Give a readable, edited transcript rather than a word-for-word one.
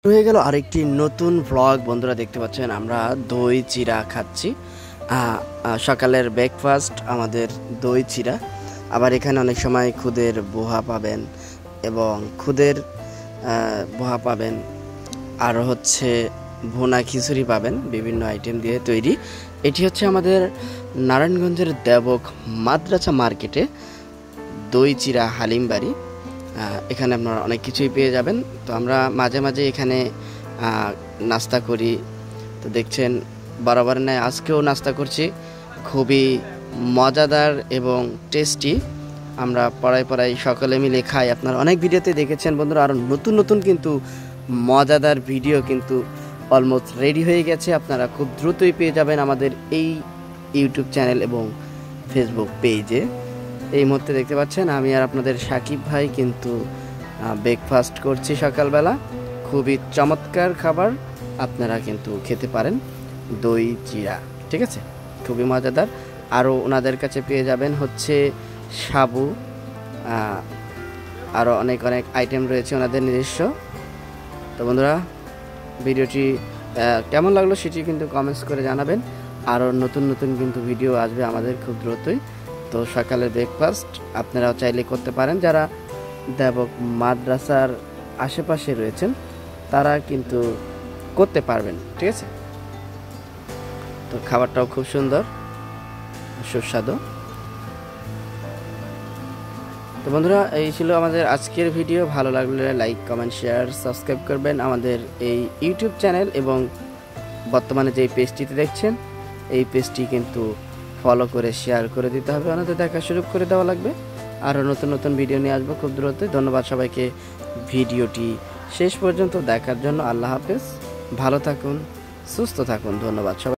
হয়ে গেল আরেকটি নতুন ভ্লগ। বন্ধুরা দেখতে পাচ্ছেন আমরা দই চিড়া খাচ্ছি। সকালের ব্রেকফাস্ট আমাদের দই চিড়া। আবার এখানে অনেক সময় খুদের বোহা পাবেন এবং খুদের বোহা পাবেন, আরও হচ্ছে ভুনা খিচুড়ি পাবেন, বিভিন্ন আইটেম দিয়ে তৈরি। এটি হচ্ছে আমাদের নারায়ণগঞ্জের দেবক মাদ্রাসা মার্কেটে দই চিড়া হালিমবাড়ি। এখানে আপনারা অনেক কিছুই পেয়ে যাবেন। তো আমরা মাঝে মাঝে এখানে নাস্তা করি। তো দেখছেন বরাবর নয়, আজকেও নাস্তা করছি। খুবই মজাদার এবং টেস্টি। আমরা পড়ায় সকলে মিলে খাই। আপনারা অনেক ভিডিওতে দেখেছেন বন্ধুরা, আরও নতুন নতুন কিন্তু মজাদার ভিডিও কিন্তু অলমোস্ট রেডি হয়ে গেছে। আপনারা খুব দ্রুতই পেয়ে যাবেন আমাদের এই ইউটিউব চ্যানেল এবং ফেসবুক পেজে। এই মুহূর্তে দেখতে পাচ্ছেন আমি আর আপনাদের সাকিব ভাই কিন্তু ব্রেকফাস্ট করছি সকালবেলা। খুবই চমৎকার খাবার, আপনারা কিন্তু খেতে পারেন দই চিড়া, ঠিক আছে? খুবই মজাদার। আরও ওনাদের কাছে পেয়ে যাবেন হচ্ছে সাবু, আরও অনেক অনেক আইটেম রয়েছে ওনাদের নিজস্ব। তো বন্ধুরা, ভিডিওটি কেমন লাগলো সেটি কিন্তু কমেন্টস করে জানাবেন। আরও নতুন নতুন কিন্তু ভিডিও আসবে আমাদের খুব দ্রুতই। তো সকালের ব্রেকফাস্ট আপনারাও চাইলে করতে পারেন। যারা দেবক মাদ্রাসার আশেপাশে রয়েছেন তারা কিন্তু করতে পারবেন, ঠিক আছে? তো খাবারটাও খুব সুন্দর, সুস্বাদু। তো বন্ধুরা, এই ছিল আমাদের আজকের ভিডিও। ভালো লাগলে লাইক, কমেন্ট, শেয়ার, সাবস্ক্রাইব করবেন আমাদের এই ইউটিউব চ্যানেল এবং বর্তমানে যে পেজটিতে দেখছেন এই পেজটি কিন্তু ফলো করে শেয়ার করে দিতে হবে, ওনাদের দেখার সুযোগ করে দেওয়া লাগবে। আরও নতুন নতুন ভিডিও নিয়ে আসবো খুব দ্রুত। ধন্যবাদ সবাইকে ভিডিওটি শেষ পর্যন্ত দেখার জন্য। আল্লাহ হাফেজ, ভালো থাকুন, সুস্থ থাকুন। ধন্যবাদ সবাই।